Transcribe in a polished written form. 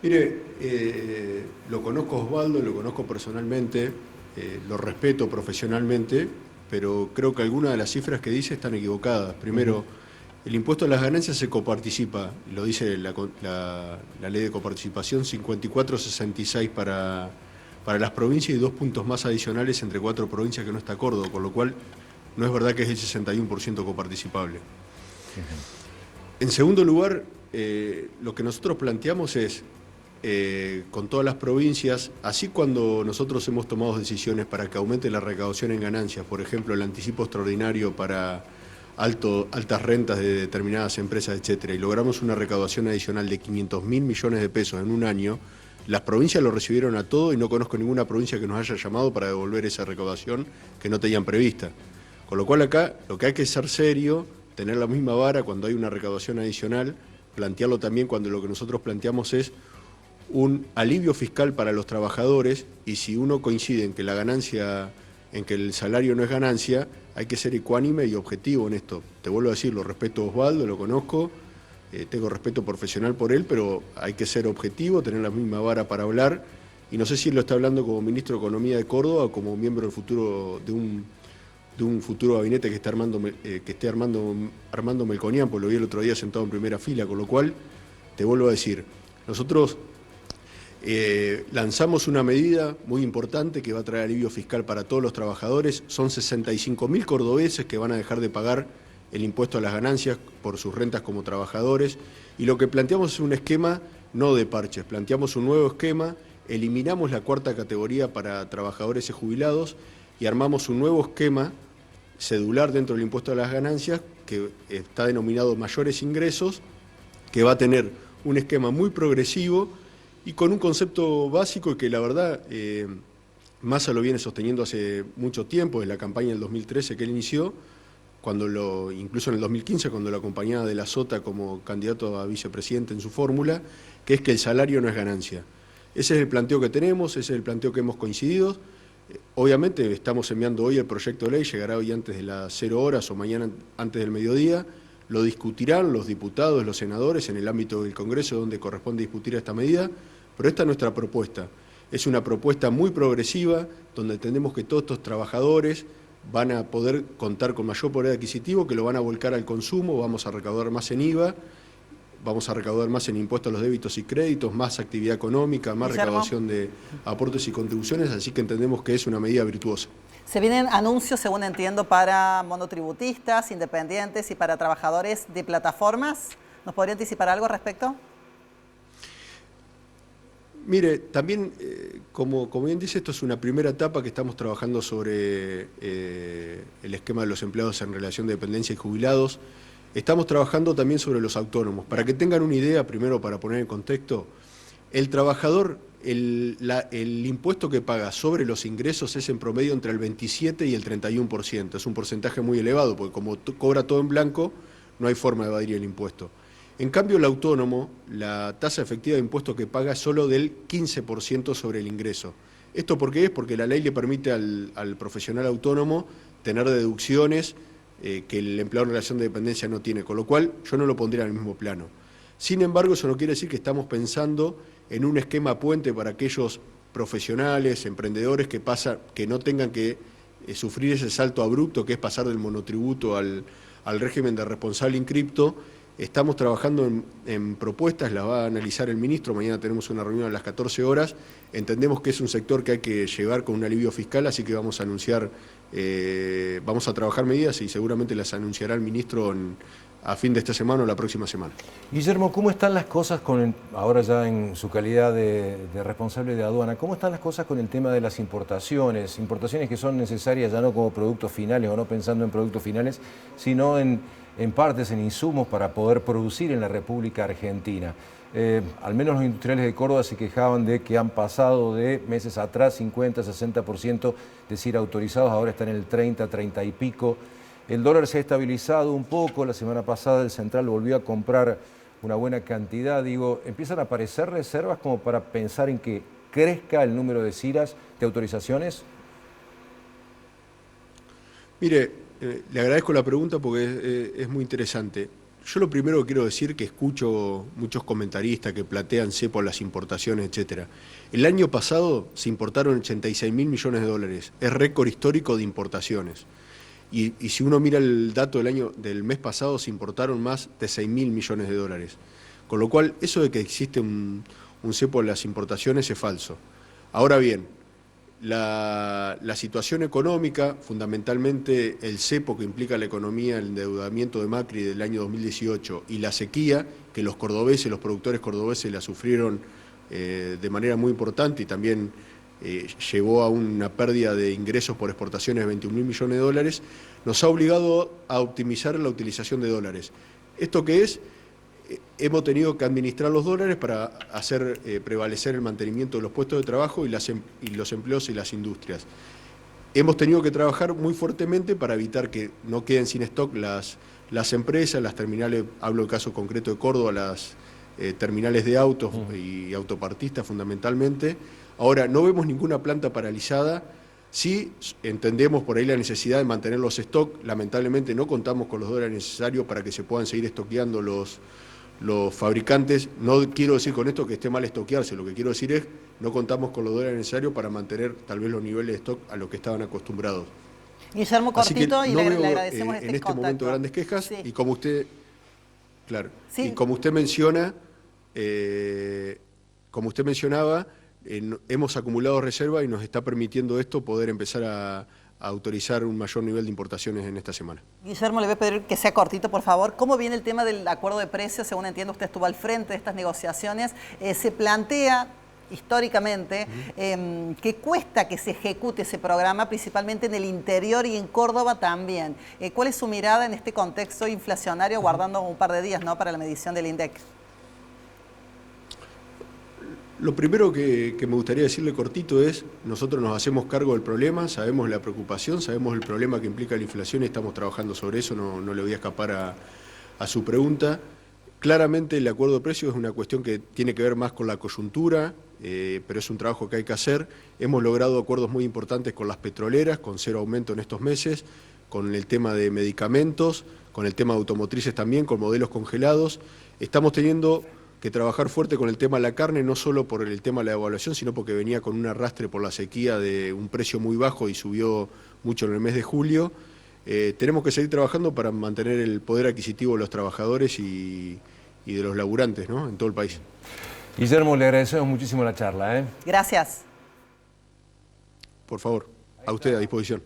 Mire, lo conozco a Osvaldo, lo conozco personalmente, lo respeto profesionalmente, pero creo que algunas de las cifras que dice están equivocadas. Primero, el impuesto a las ganancias se coparticipa, lo dice la ley de coparticipación, 54,66 para las provincias y 2 puntos más adicionales entre 4 provincias que no está Córdoba, con lo cual no es verdad que es el 61% coparticipable. En segundo lugar, lo que nosotros planteamos es, con todas las provincias, así cuando nosotros hemos tomado decisiones para que aumente la recaudación en ganancias, por ejemplo, el anticipo extraordinario para altas rentas de determinadas empresas, etcétera, y logramos una recaudación adicional de 500.000 millones de pesos en un año, las provincias lo recibieron a todo y no conozco ninguna provincia que nos haya llamado para devolver esa recaudación que no tenían prevista. Con lo cual acá lo que hay que ser serio, tener la misma vara cuando hay una recaudación adicional, plantearlo también cuando lo que nosotros planteamos es un alivio fiscal para los trabajadores, y si uno coincide en que la ganancia, en que el salario no es ganancia, hay que ser ecuánime y objetivo en esto. Te vuelvo a decir, lo respeto a Osvaldo, lo conozco, tengo respeto profesional por él, pero hay que ser objetivo, tener la misma vara para hablar, y no sé si él lo está hablando como ministro de Economía de Córdoba o como miembro del futuro de un futuro gabinete que esté armando Melconian, porque lo vi el otro día sentado en primera fila, con lo cual, te vuelvo a decir, nosotros lanzamos una medida muy importante que va a traer alivio fiscal para todos los trabajadores. Son 65.000 cordobeses que van a dejar de pagar el impuesto a las ganancias por sus rentas como trabajadores. Y lo que planteamos es un esquema no de parches, planteamos un nuevo esquema, eliminamos la cuarta categoría para trabajadores y jubilados y armamos un nuevo esquema cedular dentro del impuesto a las ganancias que está denominado mayores ingresos, que va a tener un esquema muy progresivo y con un concepto básico que la verdad Massa lo viene sosteniendo hace mucho tiempo, desde la campaña del 2013 que él inició, incluso en el 2015 cuando lo acompañaba de la Sota como candidato a vicepresidente en su fórmula, que es que el salario no es ganancia. Ese es el planteo que tenemos, ese es el planteo que hemos coincidido. Obviamente estamos enviando hoy el proyecto de ley, llegará hoy antes de las 0 horas o mañana antes del mediodía. Lo discutirán los diputados, los senadores en el ámbito del Congreso donde corresponde discutir esta medida, pero esta es nuestra propuesta. Es una propuesta muy progresiva donde entendemos que todos estos trabajadores van a poder contar con mayor poder adquisitivo, que lo van a volcar al consumo, vamos a recaudar más en IVA, vamos a recaudar más en impuestos a los débitos y créditos, más actividad económica, más recaudación de aportes y contribuciones, así que entendemos que es una medida virtuosa. Se vienen anuncios, según entiendo, para monotributistas, independientes y para trabajadores de plataformas. ¿Nos podría anticipar algo al respecto? Mire, también, como bien dice, esto es una primera etapa que estamos trabajando sobre el esquema de los empleados en relación de dependencia y jubilados. Estamos trabajando también sobre los autónomos. Para que tengan una idea, primero para poner en contexto, el trabajador, el impuesto que paga sobre los ingresos es en promedio entre el 27 y el 31%. Es un porcentaje muy elevado, porque como cobra todo en blanco, no hay forma de evadir el impuesto. En cambio, el autónomo, la tasa efectiva de impuesto que paga es solo del 15% sobre el ingreso. ¿Esto por qué es? Porque la ley le permite al profesional autónomo tener deducciones que el empleado en relación de dependencia no tiene, con lo cual yo no lo pondría en el mismo plano. Sin embargo, eso no quiere decir que estamos pensando en un esquema puente para aquellos profesionales, emprendedores que no tengan que sufrir ese salto abrupto que es pasar del monotributo al régimen de responsable inscripto. Estamos trabajando en propuestas, las va a analizar el ministro, mañana tenemos una reunión a las 14 horas, entendemos que es un sector que hay que llevar con un alivio fiscal, así que vamos a anunciar, vamos a trabajar medidas y seguramente las anunciará el ministro a fin de esta semana o la próxima semana. Guillermo, ¿cómo están las cosas ahora ya en su calidad de responsable de aduana, cómo están las cosas con el tema de las importaciones? Importaciones que son necesarias ya no como productos finales o no pensando en productos finales, sino en partes, en insumos para poder producir en la República Argentina. Al menos los industriales de Córdoba se quejaban de que han pasado de meses atrás 50, 60% de CIR autorizados, ahora están en el 30, 30 y pico. El dólar se ha estabilizado un poco, la semana pasada el Central volvió a comprar una buena cantidad. Digo, ¿empiezan a aparecer reservas como para pensar en que crezca el número de CIRAs, de autorizaciones? Mire, le agradezco la pregunta porque es muy interesante. Yo lo primero que quiero decir que escucho muchos comentaristas que plantean cepo a las importaciones, etcétera. El año pasado se importaron 86.000 millones de dólares. Es récord histórico de importaciones. Y si uno mira el dato del mes pasado, se importaron más de 6.000 millones de dólares. Con lo cual, eso de que existe un cepo a las importaciones es falso. Ahora bien, la situación económica, fundamentalmente el cepo que implica la economía, el endeudamiento de Macri del año 2018 y la sequía, que los cordobeses, los productores cordobeses la sufrieron de manera muy importante y también llevó a una pérdida de ingresos por exportaciones de 21.000 millones de dólares, nos ha obligado a optimizar la utilización de dólares. ¿Esto qué es? Hemos tenido que administrar los dólares para hacer prevalecer el mantenimiento de los puestos de trabajo y los empleos y las industrias. Hemos tenido que trabajar muy fuertemente para evitar que no queden sin stock las empresas, las terminales, hablo del caso concreto de Córdoba, las terminales de autos y autopartistas fundamentalmente. Ahora, no vemos ninguna planta paralizada. Sí entendemos por ahí la necesidad de mantener los stocks. Lamentablemente no contamos con los dólares necesarios para que se puedan seguir estoqueando los fabricantes. No quiero decir con esto que esté mal estoquearse, lo que quiero decir es no contamos con los dólares necesarios para mantener tal vez los niveles de stock a los que estaban acostumbrados. Guillermo, cortito, y no le veo, agradecemos en este momento grandes quejas, Sí. y como usted, claro, Sí. y como usted menciona, hemos acumulado reserva y nos está permitiendo esto poder empezar a autorizar un mayor nivel de importaciones en esta semana. Guillermo, le voy a pedir que sea cortito, por favor. ¿Cómo viene el tema del acuerdo de precios? Según entiendo, usted estuvo al frente de estas negociaciones. Se plantea históricamente que cuesta que se ejecute ese programa, principalmente en el interior y en Córdoba también. ¿Cuál es su mirada en este contexto inflacionario, guardando un par de días, ¿no?, para la medición del INDEC? Lo primero que me gustaría decirle cortito es, nosotros nos hacemos cargo del problema, sabemos la preocupación, sabemos el problema que implica la inflación y estamos trabajando sobre eso, no le voy a escapar a su pregunta. Claramente el acuerdo de precios es una cuestión que tiene que ver más con la coyuntura, pero es un trabajo que hay que hacer. Hemos logrado acuerdos muy importantes con las petroleras, con 0 aumento en estos meses, con el tema de medicamentos, con el tema de automotrices también, con modelos congelados. Estamos teniendo que trabajar fuerte con el tema de la carne, no solo por el tema de la devaluación, sino porque venía con un arrastre por la sequía de un precio muy bajo y subió mucho en el mes de julio. Tenemos que seguir trabajando para mantener el poder adquisitivo de los trabajadores y de los laburantes, ¿no?, en todo el país. Guillermo, le agradecemos muchísimo la charla. Gracias. Por favor, a usted a disposición.